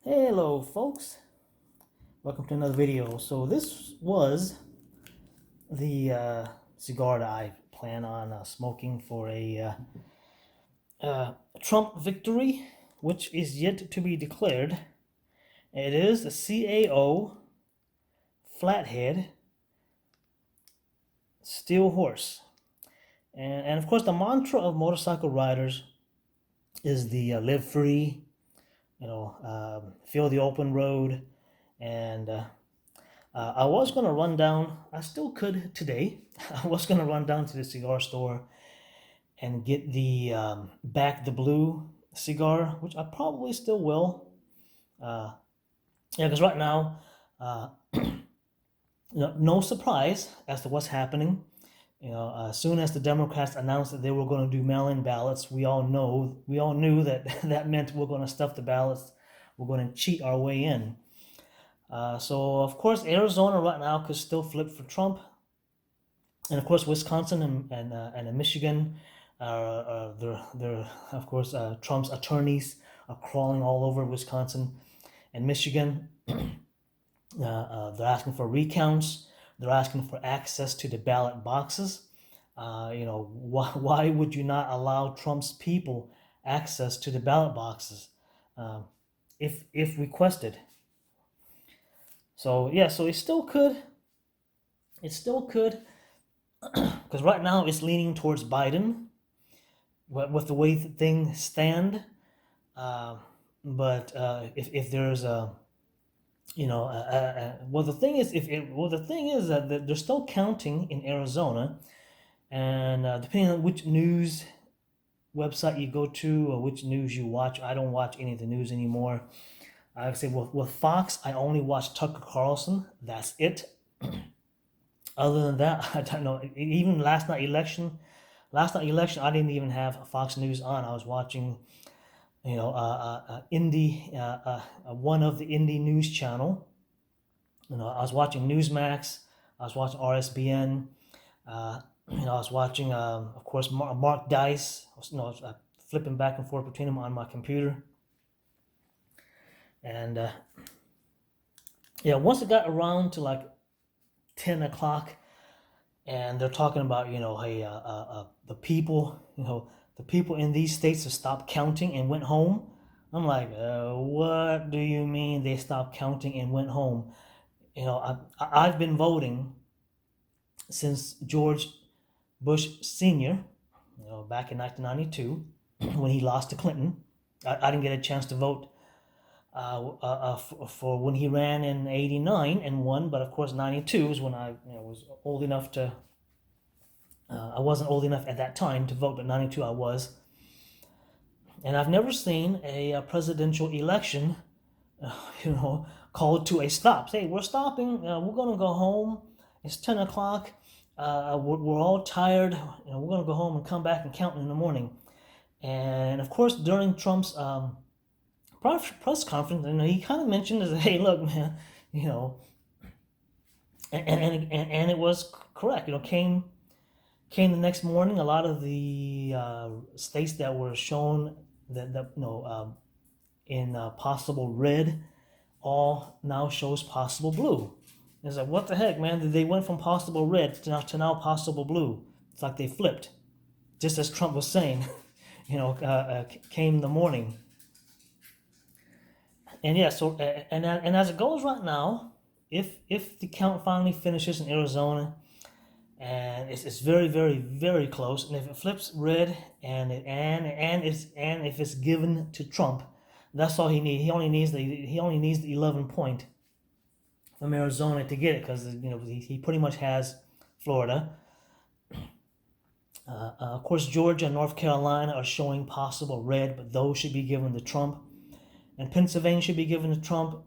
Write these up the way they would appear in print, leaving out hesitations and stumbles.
Hello folks, welcome to another video. So this was the cigar that I plan on smoking for a Trump victory, which is yet to be declared. It is the CAO FlatHead SteelHorse. And of course the mantra of motorcycle riders is the live free, feel the open road. And I was going to run down, I still could today, I was going to run down to the cigar store and get the Back the Blue cigar, which I probably still will. Yeah, because right now, no surprise as to what's happening. As soon as the Democrats announced that they were going to do mail-in ballots, we all knew that that meant we're going to stuff the ballots, we're going to cheat our way in. So of course Arizona right now could still flip for Trump, and of course Wisconsin and Michigan, they're of course Trump's attorneys are crawling all over Wisconsin and Michigan. They're asking for recounts. They're asking for access to the ballot boxes. Why would you not allow Trump's people access to the ballot boxes if requested? So yeah, so it still could, because right now it's leaning towards Biden with the way things stand. But if there's a the thing is that they're still counting in Arizona, and depending on which news website you go to or which news you watch, I don't watch any of the news anymore. I would say with Fox, I only watch Tucker Carlson. That's it. Other than that, I don't know. Even last night election, I didn't even have Fox News on. I was watching, indie, one of the indie news channel. I was watching Newsmax. I was watching RSBN. I was watching, of course, Mark Dice. I was flipping back and forth between them on my computer. And once it got around to like 10 o'clock, and they're talking about, hey, the people in these states have stopped counting and went home. I'm like, what do you mean they stopped counting and went home? I've been voting since George Bush Sr., back in 1992, when he lost to Clinton. I didn't get a chance to vote for when he ran in 89 and won, but of course 92 is when I was old enough to, I wasn't old enough at that time to vote, but 92 I was. And I've never seen a presidential election, called to a stop. Say, we're stopping, we're going to go home, it's 10 o'clock, we're all tired, we're going to go home and come back and count in the morning. And of course during Trump's press conference, he kind of mentioned that, hey, look, man, and it was correct. Came the next morning. A lot of the states that were shown that in possible red, all now shows possible blue. It's like, what the heck, man? They went from possible red to now possible blue. It's like they flipped, just as Trump was saying. Came the morning. And yeah, so and as it goes right now, if the count finally finishes in Arizona, and it's very, very, very close, and if it flips red and if it's given to Trump, that's all he needs. He only needs the 11 point from Arizona to get it, because he pretty much has Florida. Of course, Georgia and North Carolina are showing possible red, but those should be given to Trump. And Pennsylvania should be given to Trump.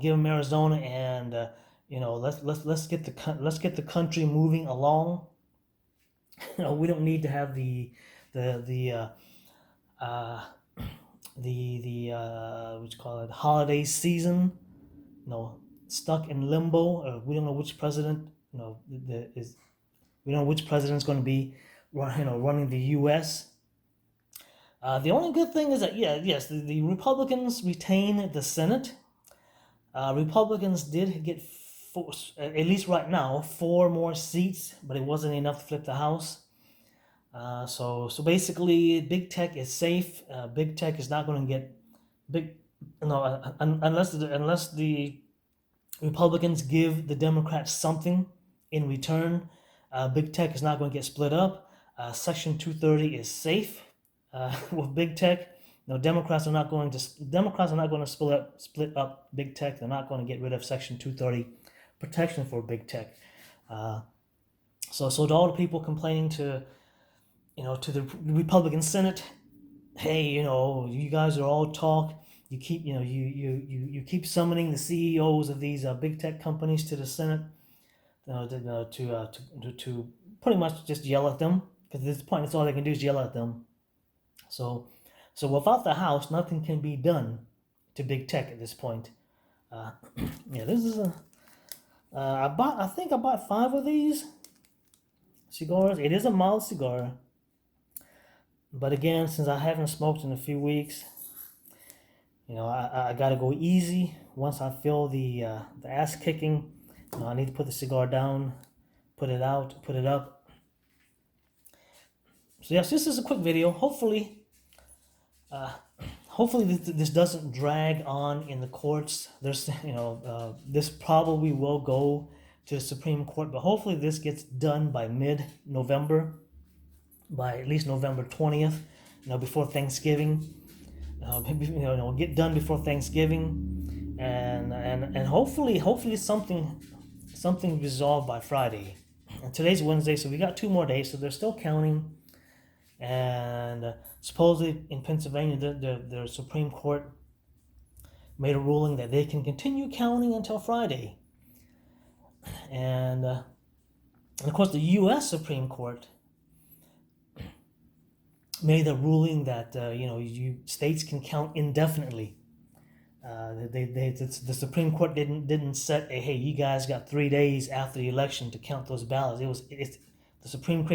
Give him Arizona, and let's get the country moving along. We don't need to have the what you call it, holiday season, stuck in limbo. We don't know which president, we don't know which president's going to be, running the U.S. The only good thing is that, yes, the Republicans retain the Senate. Republicans did get four, at least right now, 4 more seats, but it wasn't enough to flip the House. So basically, big tech is safe. Big tech is not going to get big, unless the Republicans give the Democrats something in return. Big tech is not going to get split up. Section 230 is safe with big tech. No, Democrats are not going to split up big tech. They're not going to get rid of Section 230 protection for big tech. So to all the people complaining to the Republican Senate, hey, you guys are all talk. You keep, you keep summoning the CEOs of these big tech companies to the Senate, to pretty much just yell at them, because at this point, that's all they can do is yell at them. So without the House, nothing can be done to big tech at this point. This is I think I bought 5 of these cigars. It is a mild cigar, but again, since I haven't smoked in a few weeks, I gotta go easy. Once I feel the ass kicking, I need to put the cigar down, put it out, put it up. So yes, this is a quick video. Hopefully this doesn't drag on in the courts. There's, this probably will go to the Supreme Court, but hopefully this gets done by mid-November, by at least November 20th, before Thanksgiving. Get done before Thanksgiving, and hopefully something resolved by Friday. And today's Wednesday, so we got 2 more days, so they're still counting. And supposedly in Pennsylvania, the Supreme Court made a ruling that they can continue counting until Friday. And of course, the U.S. Supreme Court made the ruling that states can count indefinitely. The Supreme Court didn't set a, hey, you guys got 3 days after the election to count those ballots. The Supreme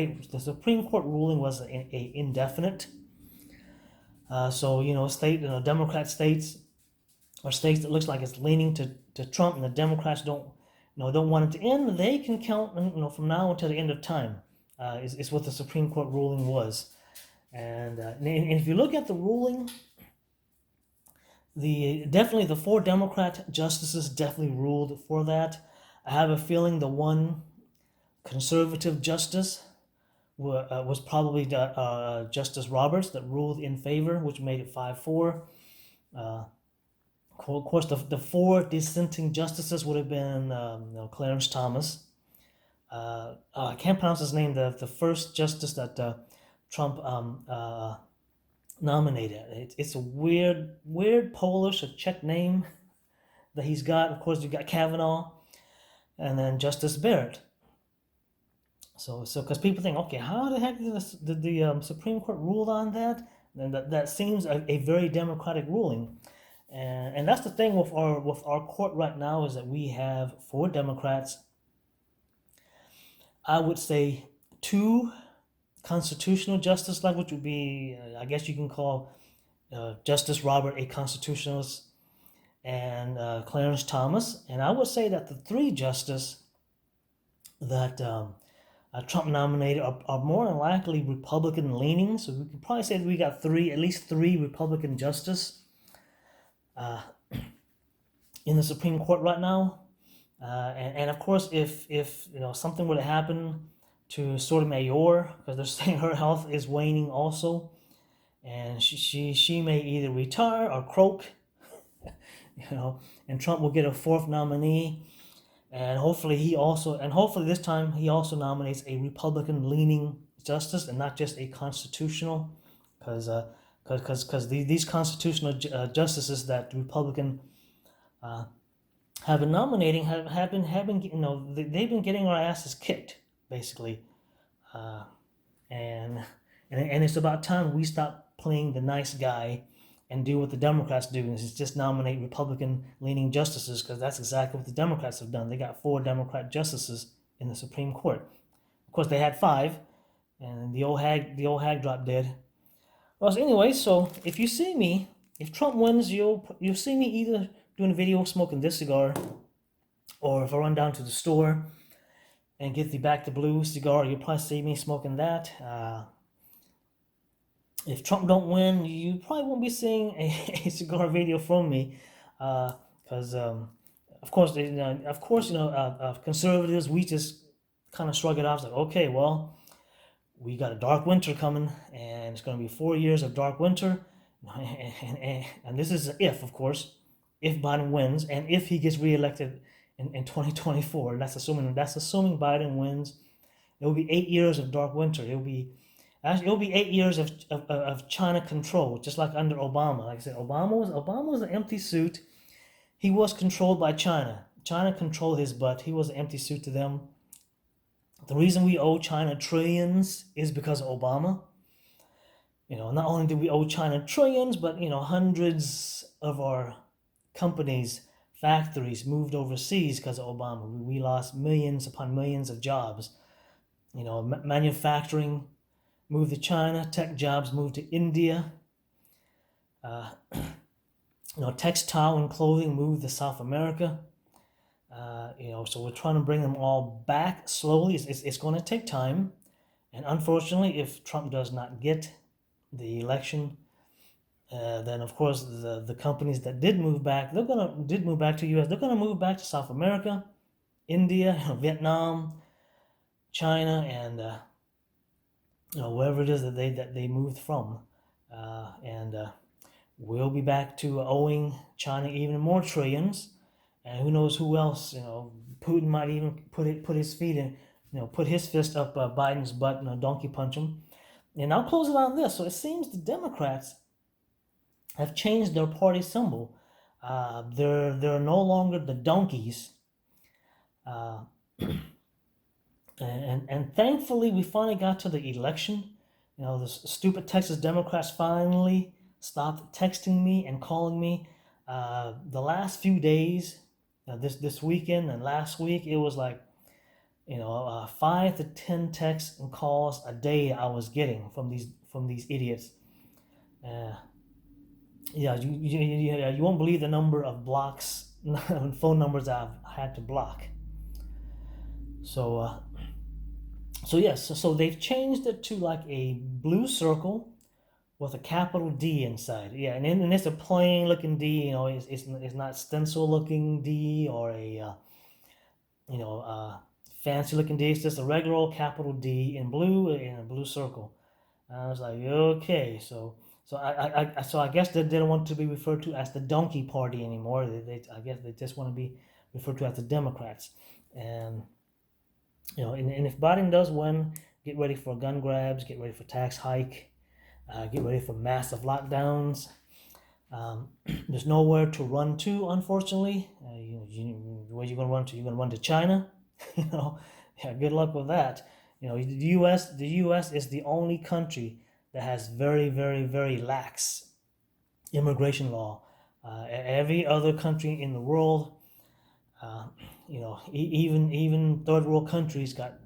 Court ruling was a indefinite. So Democrat states, or states that looks like it's leaning to Trump, and the Democrats don't want it to end, they can count from now until the end of time. Is what the Supreme Court ruling was. And if you look at the ruling, definitely the 4 Democrat justices definitely ruled for that. I have a feeling the one conservative justice was probably Justice Roberts that ruled in favor, which made it 5-4. Of course, the 4 dissenting justices would have been Clarence Thomas. I can't pronounce his name. The first justice that Trump nominated. It's a weird Polish or Czech name that he's got. Of course, you got Kavanaugh, and then Justice Barrett. So because people think, okay, how the heck did the Supreme Court rule on that? And that seems a very democratic ruling. And that's the thing with our court right now, is that we have 4 Democrats. I would say 2 constitutional justice, which would be, I guess you can call Justice Robert a constitutionalist, and Clarence Thomas. And I would say that the 3 justices that Trump nominated are more than likely Republican leaning. So we can probably say that we got at least three Republican justices in the Supreme Court right now. And of course, if something were to happen to Sotomayor, because they're saying her health is waning also, and she may either retire or croak, and Trump will get a 4th nominee, and hopefully this time he also nominates a Republican leaning justice and not just a constitutional, because these constitutional justices that the Republican have been nominating have been they've been getting our asses kicked, basically, and it's about time we stop playing the nice guy and do what the Democrats do, and is just nominate Republican-leaning justices, because that's exactly what the Democrats have done. They got 4 Democrat justices in the Supreme Court. Of course, they had 5, and the old hag dropped dead. Well, so anyway, so if you see me, if Trump wins, you'll see me either doing a video smoking this cigar, or if I run down to the store and get the Back to Blue cigar, you'll probably see me smoking that. If Trump don't win, you probably won't be seeing a cigar video from me, because of course, conservatives, we just kind of shrug it off, like, okay, well, we got a dark winter coming, and it's going to be 4 years of dark winter, and this is if, of course, if Biden wins, and if he gets reelected in 2024. That's assuming Biden wins. It will be 8 years of dark winter. It'll be 8 years of China control, just like under Obama. Like I said, Obama was an empty suit. He was controlled by China. China controlled his butt. He was an empty suit to them. The reason we owe China trillions is because of Obama. Not only did we owe China trillions, but hundreds of our companies, factories moved overseas because of Obama. We lost millions upon millions of jobs. Manufacturing moved to China, tech jobs moved to India. Textile and clothing moved to South America. So we're trying to bring them all back slowly. It's going to take time, and unfortunately, if Trump does not get the election, then of course the companies that did move back to U.S. They're gonna move back to South America, India, Vietnam, China, and wherever it is that they moved from, and we'll be back to owing China even more trillions, and who knows who else. Putin might even put his feet in, put his fist up Biden's butt and donkey punch him. And I'll close it on this. So it seems the Democrats have changed their party symbol. They're no longer the donkeys. And thankfully, we finally got to the election. The stupid Texas Democrats finally stopped texting me and calling me. The last few days, this weekend and last week, it was like 5 to 10 texts and calls a day I was getting from these idiots. You won't believe the number of blocks and phone numbers I've had to block. So yes, so they've changed it to like a blue circle with a capital D inside. Yeah, and it's a plain looking D. It's not stencil looking D or a fancy looking D. It's just a regular old capital D in blue in a blue circle. And I was like, okay, so I guess they didn't want to be referred to as the donkey party anymore. I guess they just want to be referred to as the Democrats. And and if Biden does win, get ready for gun grabs, get ready for tax hike, get ready for massive lockdowns. There's nowhere to run to, unfortunately. Where you gonna run to? You're gonna run to China. Good luck with that. The U.S. is the only country that has very, very, very lax immigration law. Every other country in the world, even third world countries got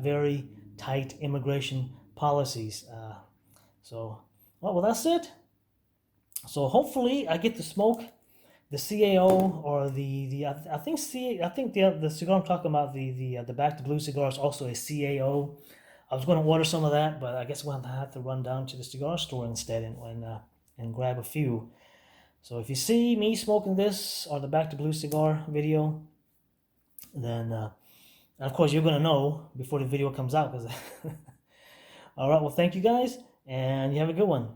very tight immigration policies. Well, that's it. So hopefully I get to smoke the CAO or I think the cigar I'm talking about, the Back to Blue cigar, is also a CAO. I was going to order some of that, but I guess we'll have to run down to the cigar store instead and grab a few. So if you see me smoking this or the Back to Blue cigar video, then of course you're gonna know before the video comes out. All right, well, thank you guys, and you have a good one.